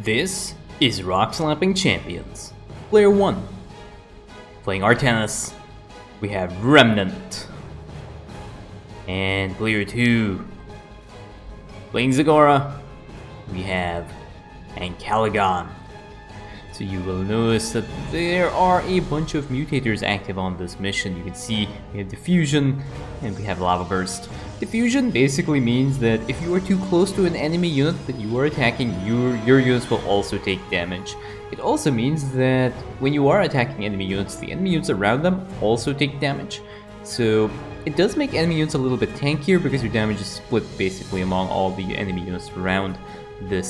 This is Rockslapping Champions. Player 1. Playing Artanis, we have Remnant. And player 2. Playing Zagara, we have Ancalagon. So you will notice that there are a bunch of mutators active on this mission. You can see we have Diffusion and we have Lava Burst. Diffusion basically means that if you are too close to an enemy unit that you are attacking, your units will also take damage. It also means that when you are attacking enemy units, the enemy units around them also take damage. So it does make enemy units a little bit tankier because your damage is split basically among all the enemy units around a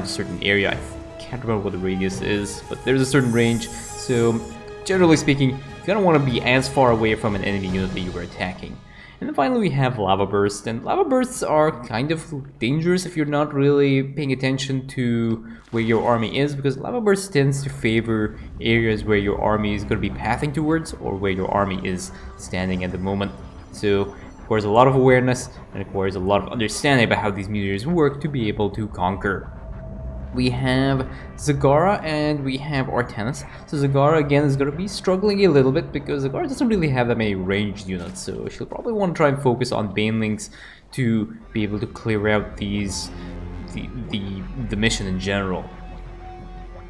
certain area. I can't remember what the radius is, but there's a certain range. So generally speaking, you don't want to be as far away from an enemy unit that you were attacking. And then finally we have Lava Burst, and Lava Bursts are kind of dangerous if you're not really paying attention to where your army is, because Lava Burst tends to favor areas where your army is going to be pathing towards or where your army is standing at the moment. So it requires a lot of awareness and it requires a lot of understanding about how these meteors work to be able to conquer. We have Zagara and we have Artanis. So Zagara again is going to be struggling a little bit because Zagara doesn't really have that many ranged units, so she'll probably want to try and focus on Banelings to be able to clear out the mission in general.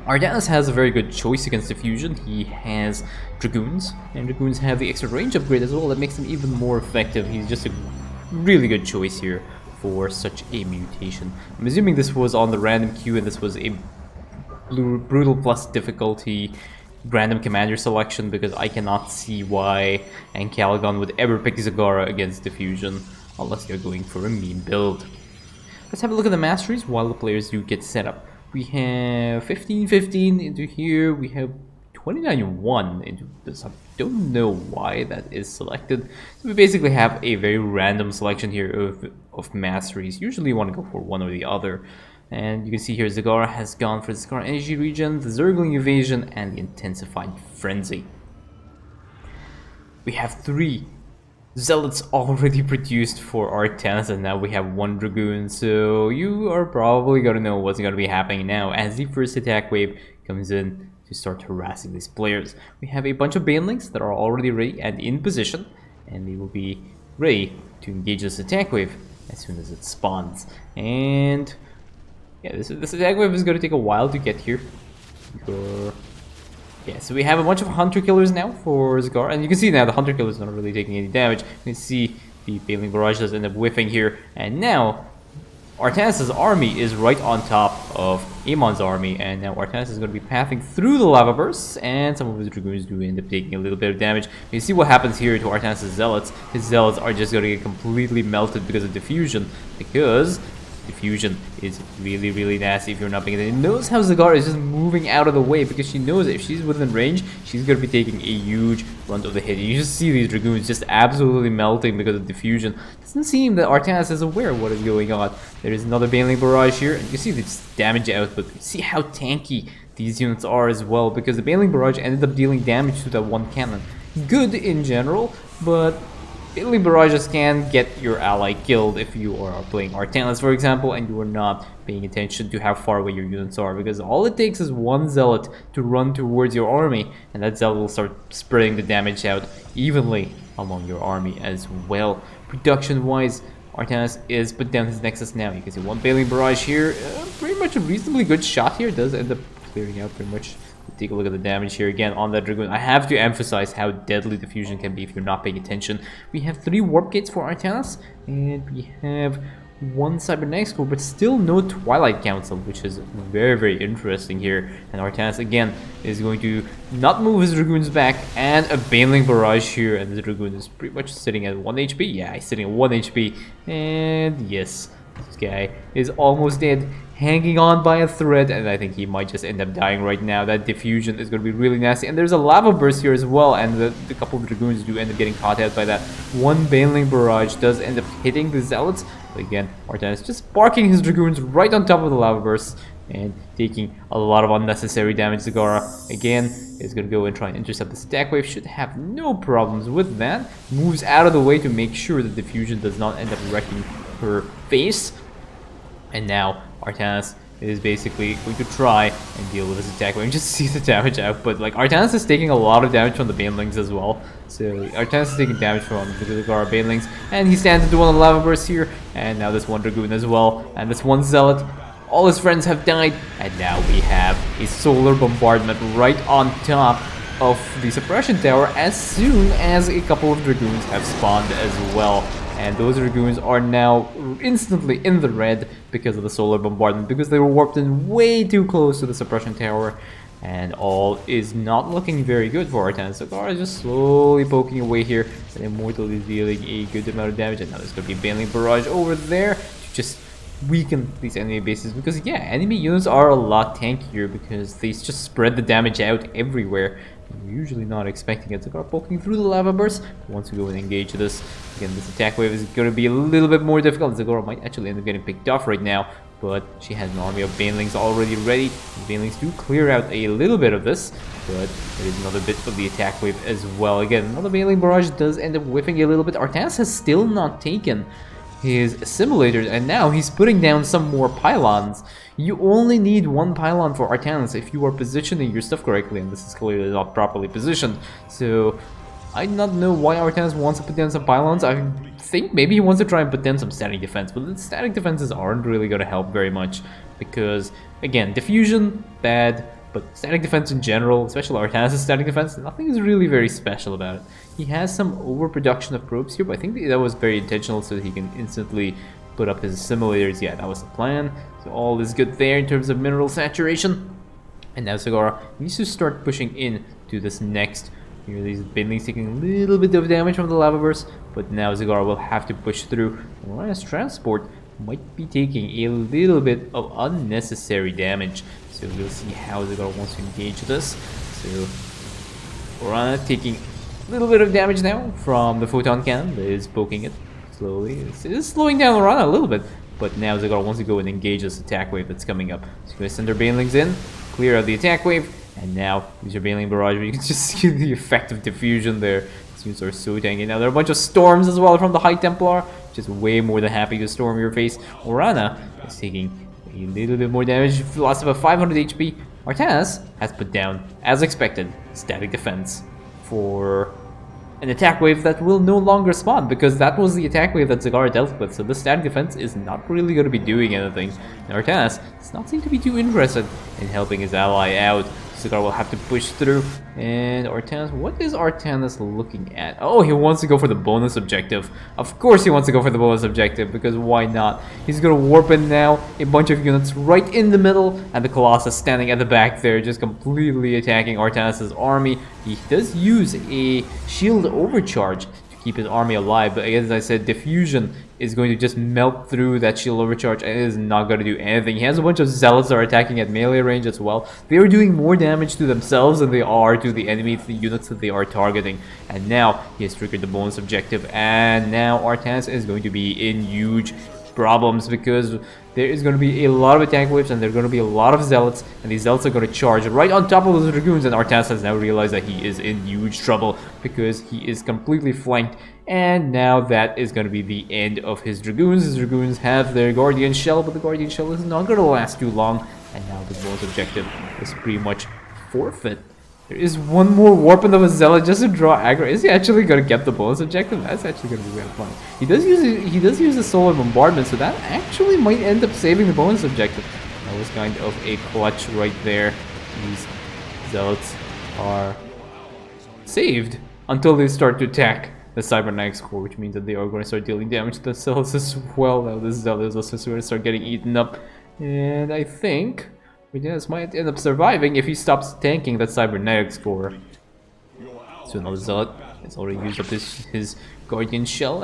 Artanis has a very good choice against Diffusion. He has Dragoons, and Dragoons have the extra range upgrade as well that makes him even more effective. He's just a really good choice here for such a mutation. I'm assuming this was on the random queue and this was a brutal plus difficulty random commander selection, because I cannot see why Ancalagon would ever pick Zagara against Diffusion unless they're going for a mean build. Let's have a look at the masteries while the players do get set up. We have 15-15 into here, we have 29-1 into this. I don't know why that is selected. So we basically have a very random selection here of masteries. Usually you want to go for one or the other. And you can see here Zagara has gone for the Zagara Energy Regen, the Zergling Evasion, and the Intensified Frenzy. We have 3 Zealots already produced for Artanis, and now we have 1 Dragoon. So you are probably going to know what's going to be happening now as the first attack wave comes in to start harassing these players. We have a bunch of Banelings that are already ready and in position, and they will be ready to engage this attack wave as soon as it spawns. And yeah, this attack wave is going to take a while to get here. Yeah, so we have a bunch of Hunter Killers now for Zagara, and you can see now the Hunter Killers are not really taking any damage. You can see the Baneling Barrage does end up whiffing here, and now Artanis' army is right on top of Amon's army, and now Artanis is going to be pathing through the Lava Bursts, and some of his Dragoons do end up taking a little bit of damage. You see what happens here to Artanis' Zealots. His Zealots are just going to get completely melted because of Diffusion, because Diffusion is really, really nasty if you're not paying attention. Notice how Zagara is just moving out of the way because she knows that if she's within range, she's going to be taking a huge brunt of the hit. You just see these Dragoons just absolutely melting because of Diffusion. It doesn't seem that Artanis is aware of what is going on. There is another Baneling Barrage here, and you see this damage output. You see how tanky these units are as well, because the Baneling Barrage ended up dealing damage to that one cannon. Good in general, but Baneling Barrages can get your ally killed if you are playing Artanis, for example, and you are not paying attention to how far away your units are, because all it takes is one Zealot to run towards your army, and that Zealot will start spreading the damage out evenly among your army as well. Production-wise, Artanis is put down his Nexus now. You can see one Baneling Barrage here, pretty much a reasonably good shot here, does end up clearing out pretty much. Take a look at the damage here again on that Dragoon. I have to emphasize how deadly Diffusion can be if you're not paying attention. We have 3 Warp Gates for Artanis, and we have 1 Cybernetics Core, but still no Twilight Council, which is very, very interesting here. And Artanis again is going to not move his Dragoons back, and a Baneling Barrage here, and the Dragoon is pretty much sitting at 1 HP. Yeah, he's sitting at 1 HP, and yes, this guy is almost dead, hanging on by a thread, and I think he might just end up dying right now. That Diffusion is going to be really nasty, and there's a Lava Burst here as well, and the couple of Dragoons do end up getting caught out by that. One Baneling Barrage does end up hitting the Zealots, but again, Artanis just parking his Dragoons right on top of the Lava Burst and taking a lot of unnecessary damage. Zagara again is going to go and try and intercept the stack wave. Should have no problems with that. Moves out of the way to make sure that Diffusion does not end up wrecking her face. And now Artanis is basically going to try and deal with this attack wave and just see the damage output. Like, Artanis is taking a lot of damage from the Banelings as well. So Artanis is taking damage from the Zigara Banelings, and he stands into one of the lava bursts here, and now this one Dragoon as well, and this one Zealot. All his friends have died, and now we have a solar bombardment right on top of the suppression tower as soon as a couple of Dragoons have spawned as well. And those Dragoons are now instantly in the red because of the solar bombardment, because they were warped in way too close to the suppression tower. And all is not looking very good for Artanis. Zigara is just slowly poking away here, and Immortal is dealing a good amount of damage. And now there's going to be a Baneling Barrage over there to just weaken these enemy bases, because yeah, enemy units are a lot tankier because they just spread the damage out everywhere. You're usually not expecting it. Zigara poking through the lava burst. Once we go and engage this, again, this attack wave is going to be a little bit more difficult. Zigara might actually end up getting picked off right now, but she has an army of Banelings already ready. The Banelings do clear out a little bit of this, but there is another bit of the attack wave as well. Again, another Baneling Barrage does end up whiffing a little bit. Artanis has still not taken his simulators, and now he's putting down some more pylons. You only need one pylon for Artanis if you are positioning your stuff correctly, and this is clearly not properly positioned. So I do not know why Artanis wants to put down some pylons. I think maybe he wants to try and put down some static defense, but the static defenses aren't really going to help very much because, again, diffusion, bad, but static defense in general, especially Artanis' static defense, nothing is really very special about it. He has some overproduction of probes here, but I think that was very intentional so that he can instantly put up his simulators. Yeah, that was the plan. So all is good there in terms of mineral saturation. And now Zigara needs to start pushing in to this next. Here, these Banelings taking a little bit of damage from the lava burst, but now Zigara will have to push through. Whereas Transport might be taking a little bit of unnecessary damage. So we'll see how Zigara wants to engage this. So Orana taking a little bit of damage now from the photon cannon that is poking it slowly. It's slowing down Orana a little bit, but now Zigara wants to go and engage this attack wave that's coming up. So going to send their Banelings in, clear out the attack wave, and now use your Baneling Barrage, where you can just see the effect of diffusion there. These units are so tanky. Now there are a bunch of storms as well from the High Templar, just way more than happy to storm your face. Orana is taking a little bit more damage, lost about 500 HP. Artanis has put down, as expected, static defense for an attack wave that will no longer spawn, because that was the attack wave that Zigara dealt with, so the static defense is not really going to be doing anything. And Artanis does not seem to be too interested in helping his ally out. Zigara will have to push through. And Artanis, what is Artanis looking at? Oh, he wants to go for the bonus objective. Of course he wants to go for the bonus objective, because why not? He's going to warp in now a bunch of units right in the middle, and the Colossus standing at the back there, just completely attacking Artanis' army. He does use a shield overcharge to keep his army alive, but as I said, diffusion is going to just melt through that shield overcharge and it is not going to do anything. He has a bunch of zealots that are attacking at melee range as well. They are doing more damage to themselves than they are to the enemy, the units that they are targeting. And now he has triggered the bonus objective, and now Artanis is going to be in huge problems, because there is going to be a lot of attack waves and there are going to be a lot of zealots, and these zealots are going to charge right on top of those dragoons, and Artanis has now realized that he is in huge trouble because he is completely flanked. And now that is going to be the end of his dragoons. His dragoons have their guardian shell, but the guardian shell is not going to last too long, and now the bonus objective is pretty much forfeit. There is one more warping of a zealot just to draw aggro. Is he actually going to get the bonus objective? That's actually going to be really fun. He does use a solar bombardment, so that actually might end up saving the bonus objective. That was kind of a clutch right there. These zealots are saved until they start to attack the cybernetics core, which means that they are going to start dealing damage to themselves as well. Now this zealot is also going to start getting eaten up, and I think Artanis might end up surviving if he stops tanking that cybernetics core. So now the zealot has already used up his guardian shell.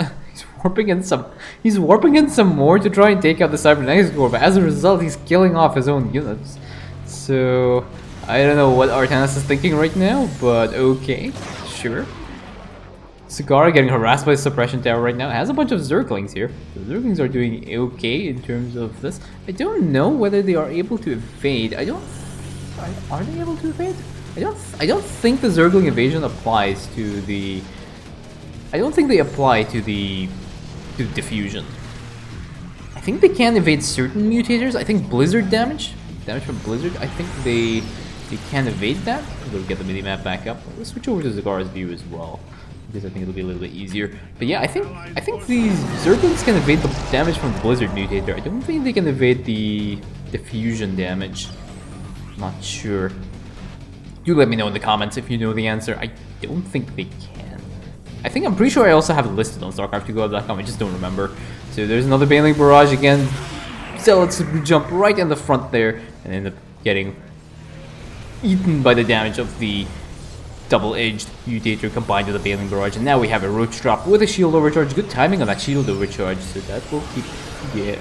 He's warping in some more to try and take out the cybernetics core, but as a result he's killing off his own units. So I don't know what Artanis is thinking right now, but okay, sure. Zigara getting harassed by the suppression tower right now. It has a bunch of Zerglings here. The Zerglings are doing okay in terms of this. I don't know whether they are able to evade. Are they able to evade? I don't think the Zergling evasion applies to the. I don't think they apply to the diffusion. I think they can evade certain mutators. I think blizzard damage from blizzard, I think they can evade that. We'll get the mini-map back up. Let's switch over to Zagar's view as well, because I think it'll be a little bit easier. But yeah, I think these Zerglings can evade the damage from the blizzard mutator. I don't think they can evade the fusion damage. Not sure. Do let me know in the comments if you know the answer. I don't think they can. I'm pretty sure I also have it listed on Starcraft2go.com. I just don't remember. So there's another Baneling Barrage again. Zealots jump right in the front there and end up getting eaten by the damage of the double-edged mutator combined with the Baneling Barrage. And now we have a Roach Drop with a shield overcharge. Good timing on that shield overcharge, so that will keep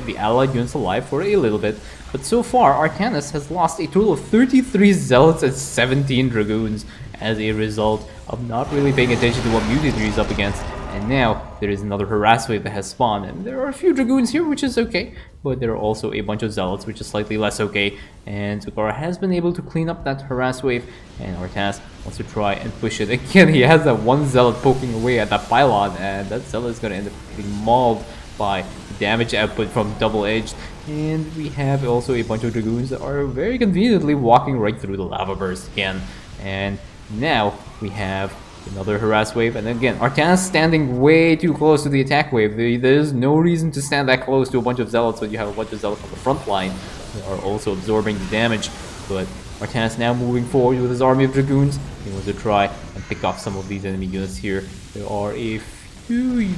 the allied units alive for a little bit. But so far, Artanis has lost a total of 33 Zealots and 17 Dragoons as a result of not really paying attention to what mutator he's up against. And now there is another harass wave that has spawned, and there are a few Dragoons here, which is okay, but there are also a bunch of Zealots, which is slightly less okay. And Zagara has been able to clean up that harass wave, and Artanis wants to try and push it. Again, he has that one Zealot poking away at that pylon, and that Zealot is going to end up getting mauled by the damage output from double-edged. And we have also a bunch of Dragoons that are very conveniently walking right through the lava burst again. And now we have another harass wave, and again, Artanis standing way too close to the attack wave. There's no reason to stand that close to a bunch of Zealots when you have a bunch of Zealots on the front line that are also absorbing the damage. But Artanis now moving forward with his army of Dragoons. He wants to try and pick off some of these enemy units here. There are a few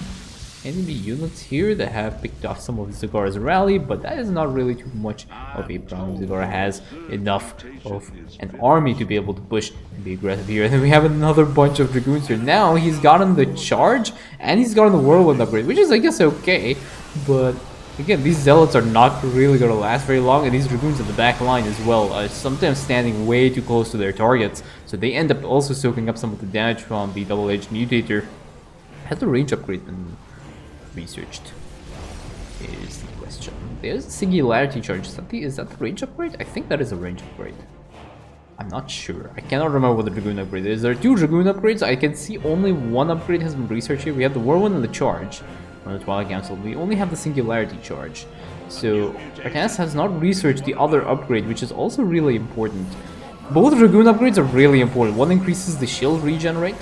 enemy units here that have picked off some of Zagara's rally, but that is not really too much of a problem. Zagara has enough of an army to be able to push and be aggressive here. And then we have another bunch of Dragoons here. Now he's gotten the charge and he's gotten the Whirlwind upgrade, which is, I guess, okay. But again, these Zealots are not really going to last very long, and these Dragoons in the back line as well are sometimes standing way too close to their targets, so they end up also soaking up some of the damage from the double-edged mutator. Has the range upgrade been researched? Is the question. There's a singularity charge. Is that the range upgrade? I think that is a range upgrade. I'm not sure. I cannot remember what the Dragoon upgrade is. There are two Dragoon upgrades. I can see only one upgrade has been researched here. We have the Whirlwind and the Charge on the Twilight Council. We only have the Singularity Charge. So Artanis has not researched the other upgrade, which is also really important. Both Dragoon upgrades are really important. One increases the shield regenerate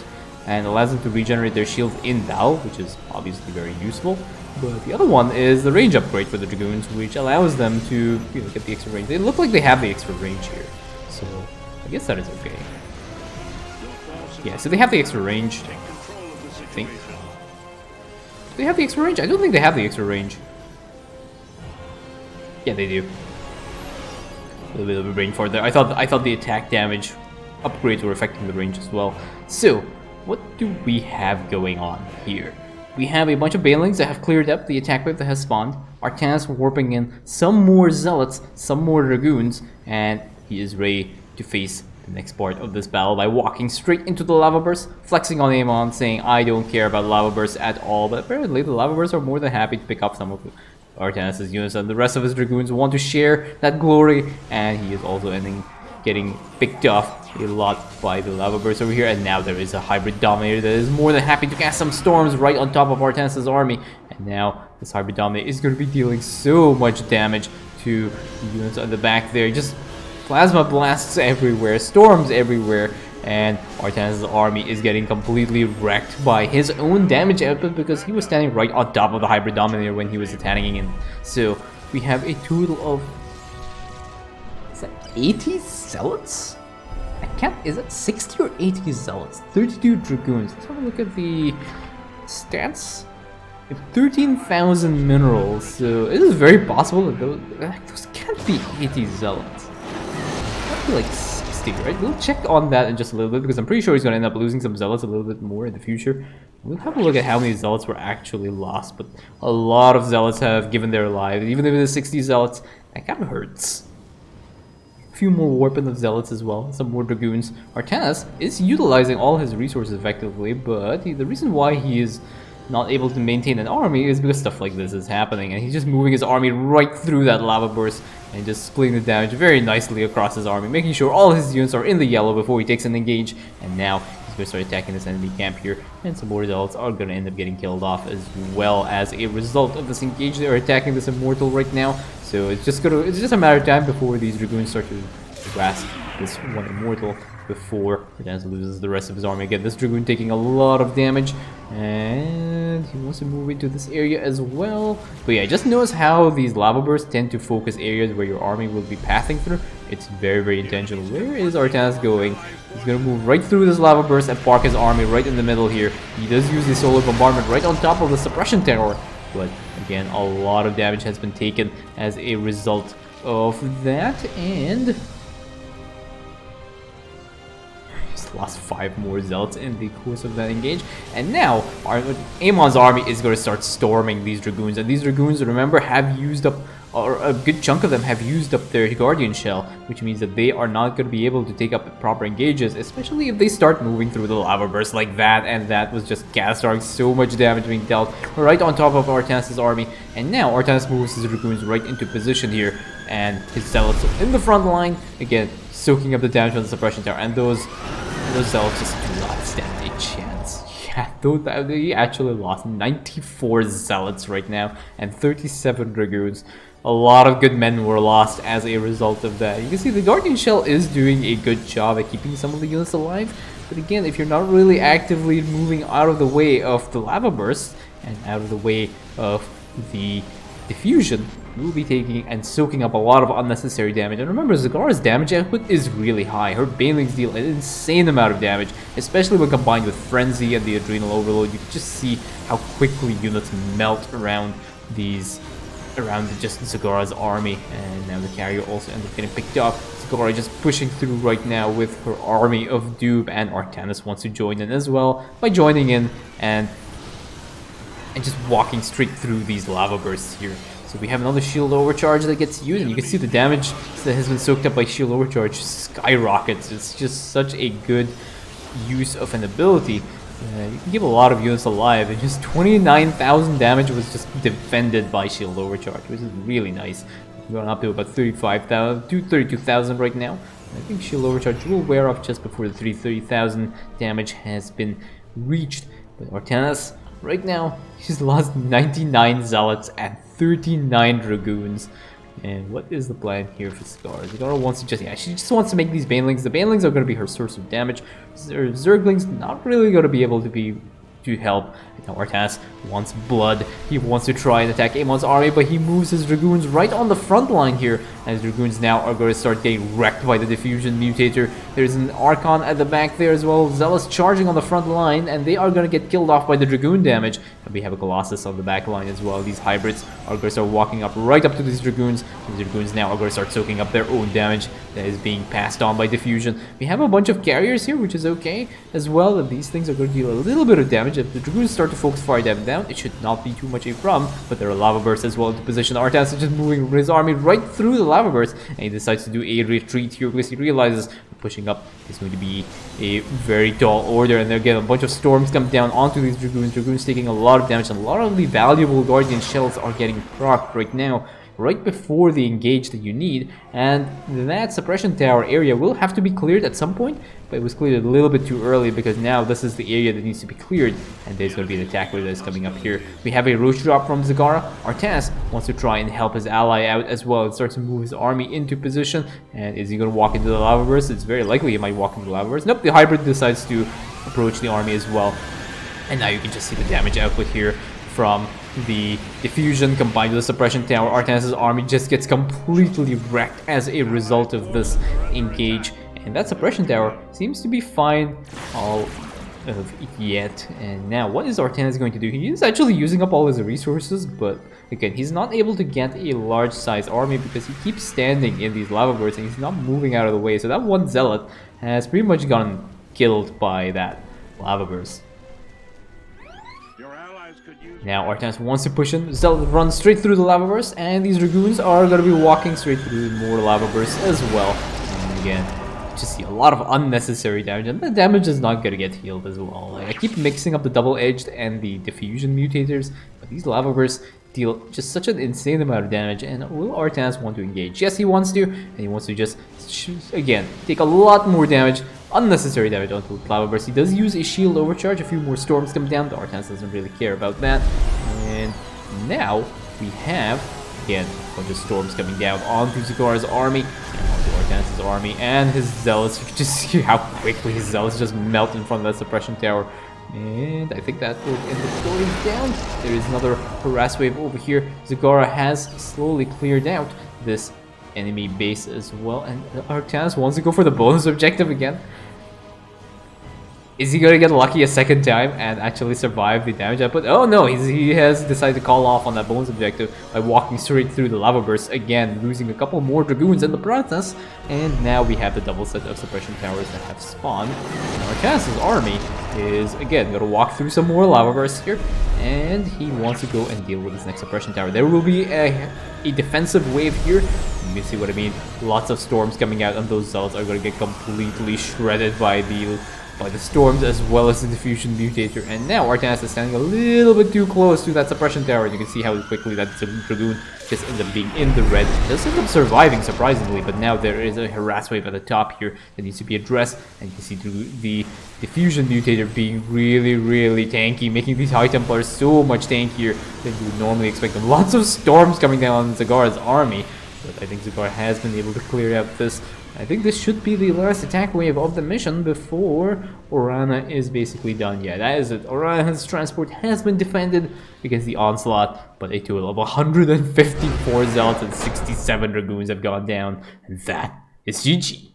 and allows them to regenerate their shield in battle, which is obviously very useful. But the other one is the range upgrade for the Dragoons, which allows them to get the extra range. They look like they have the extra range here, so I guess that is okay. Yeah, so they have the extra range, I think. Do they have the extra range? I don't think they have the extra range. Yeah, they do. A little bit of a range for it there. I thought the attack damage upgrades were affecting the range as well. So, what do we have going on here? We have a bunch of Banelings that have cleared up the attack wave that has spawned. Artanis warping in some more Zealots, some more Dragoons, and he is ready to face the next part of this battle by walking straight into the lava burst, flexing on Amon, saying, I don't care about lava bursts at all. But apparently the lava bursts are more than happy to pick up some of Artanis' units, and the rest of his Dragoons want to share that glory, and he is also getting picked off a lot by the lava burst over here. And now there is a hybrid dominator that is more than happy to cast some storms right on top of Artanis' army. And now this hybrid dominator is going to be dealing so much damage to the units on the back there. Just plasma blasts everywhere, storms everywhere, and Artanis' army is getting completely wrecked by his own damage output because he was standing right on top of the hybrid dominator when he was attacking in. So we have a total of 80 Zealots? Is it 60 or 80 Zealots? 32 Dragoons. Let's have a look at the stats. We have 13,000 minerals, so it is very possible that those can't be 80 Zealots. It can't be like 60, right? We'll check on that in just a little bit because I'm pretty sure he's going to end up losing some Zealots a little bit more in the future. We'll have a look at how many Zealots were actually lost, but a lot of Zealots have given their lives. Even if it is 60 Zealots, that kind of hurts. A few more warping of Zealots as well, some more Dragoons. Artanis is utilizing all his resources effectively, but the reason why he is not able to maintain an army is because stuff like this is happening, and he's just moving his army right through that lava burst and just splitting the damage very nicely across his army, making sure all his units are in the yellow before he takes an engage. And now He's gonna start attacking this enemy camp here, and some more zealots are gonna end up getting killed off as well as a result of this engage. They are attacking this immortal right now, so it's just a matter of time before these dragoons start to grasp this one immortal before Artanis loses the rest of his army. Again, this dragoon taking a lot of damage, and he wants to move into this area as well. But yeah, just notice how these lava bursts tend to focus areas where your army will be passing through. It's very, very intentional. Where is Artanis going? He's gonna move right through this lava burst and park his army right in the middle here. He does use the solar bombardment right on top of the suppression tower, but again, a lot of damage has been taken as a result of that, and lost 5 more zealots in the course of that engage. And now Amon's army is going to start storming these dragoons, and these dragoons, remember, have used up, or a good chunk of them have used up their guardian shell, which means that they are not going to be able to take up proper engages, especially if they start moving through the lava burst like that. And that was just catastrophic. So much damage being dealt right on top of Artanis' army. And now Artanis moves his dragoons right into position here, and his zealots in the front line, again soaking up the damage from the suppression tower. And those zealots just do not stand a chance. Yeah, they actually lost 94 zealots right now and 37 dragoons. A lot of good men were lost as a result of that. You can see the Guardian Shell is doing a good job at keeping some of the units alive. But again, if you're not really actively moving out of the way of the lava burst and out of the way of the diffusion, you will be taking and soaking up a lot of unnecessary damage. And remember, Zagara's damage output is really high. Her Banelings deal an insane amount of damage, especially when combined with Frenzy and the Adrenal Overload. You can just see how quickly units melt around just Zagara's army. And now the carrier also ends up getting picked up. Zagara just pushing through right now with her army of Doom, and Artanis wants to join in as well by joining in and just walking straight through these lava bursts here. So we have another shield overcharge that gets used, and you can see the damage that has been soaked up by shield overcharge skyrockets. It's just such a good use of an ability. You can keep a lot of units alive, and just 29,000 damage was just defended by shield overcharge, which is really nice. We're going up to about 35,000 to 32,000 right now. I think shield overcharge will wear off just before the 30,000 damage has been reached. But Artanis, right now, he's lost 99 zealots and 39 dragoons. And what is the plan here for Zagara? Zagara wants to she just wants to make these Banelings. The Banelings are going to be her source of damage. Zerglings not really going to be able to help. Now Artanis wants blood. He wants to try and attack Amon's army, but he moves his dragoons right on the front line here. And his dragoons now are going to start getting wrecked by the diffusion mutator. There's an Archon at the back there as well. Zealous charging on the front line, and they are going to get killed off by the dragoon damage. And we have a Colossus on the back line as well. These hybrids are going to start walking up right up to these dragoons. These dragoons now are going to start soaking up their own damage that is being passed on by diffusion. We have a bunch of carriers here, which is okay as well. And these things are going to deal a little bit of damage. If the dragoons start to focus fire damage down, it should not be too much a problem. But there are lava bursts as well into position. Artanis is just moving his army right through the lava burst, and he decides to do a retreat here because he realizes pushing up is going to be a very tall order. And again, a bunch of storms come down onto these dragoons. Dragoons taking a lot of damage, and a lot of the valuable guardian shells are getting procced right now, right before the engage that you need. And that suppression tower area will have to be cleared at some point, but it was cleared a little bit too early because now this is the area that needs to be cleared, and there's going to be an attack wave that is coming up here. We have a roach drop from Zagara. Artanis wants to try and help his ally out as well and starts to move his army into position. And is he going to walk into the lava burst? It's very likely he might walk into the lava burst. Nope, the hybrid decides to approach the army as well. And now you can just see the damage output here from the diffusion combined with the suppression tower. Artanis' army just gets completely wrecked as a result of this engage. And that suppression tower seems to be fine all of yet. And now what is Artanis going to do? He is actually using up all his resources, but again, he's not able to get a large size army because he keeps standing in these lava bursts and he's not moving out of the way. So that one zealot has pretty much gotten killed by that lava burst. Now Artanis wants to push in. Zealot runs straight through the lava burst, and these dragoons are going to be walking straight through more lava bursts as well. And again, just see a lot of unnecessary damage, and the damage is not going to get healed as well. Like, I keep mixing up the double-edged and the diffusion mutators, but these lava bursts deal just such an insane amount of damage. And will Artanis want to engage? Yes, he wants to, and he wants to just again take a lot more damage, unnecessary damage onto Lava Burst. He does use a shield overcharge, a few more storms come down, but Artanis doesn't really care about that. And now we have again a bunch of storms coming down onto Zagar's army, and onto Artanis' army, and his zealots. You can just see how quickly his zealots just melt in front of that suppression tower. And I think that will end the story down. There is another harass wave over here. Zagara has slowly cleared out this enemy base as well, and Artanis wants to go for the bonus objective again. Is he gonna get lucky a second time and actually survive the damage output? Oh no, he has decided to call off on that bonus objective by walking straight through the lava burst again, losing a couple more dragoons in the process. And now we have the double set of suppression towers that have spawned. And Artanis' army is again gonna walk through some more lava bursts here, and he wants to go and deal with his next suppression tower. There will be a defensive wave here. You can see what I mean. Lots of storms coming out, and those zealots are gonna get completely shredded by the storms as well as the diffusion mutator. And now Artanis is standing a little bit too close to that suppression tower, and you can see how quickly that dragoon just ends up being in the red. It does end up surviving surprisingly, but now there is a harass wave at the top here that needs to be addressed, and you can see the diffusion mutator being really tanky, making these High Templars so much tankier than you would normally expect them. Lots of storms coming down on Zagar's army, but I think Zagar has been able to clear out this. I think this should be the last attack wave of the mission before Orana is basically done. Yeah, that is it. Orana's transport has been defended against the onslaught, but a total of 154 zealots and 67 dragoons have gone down, and that is GG.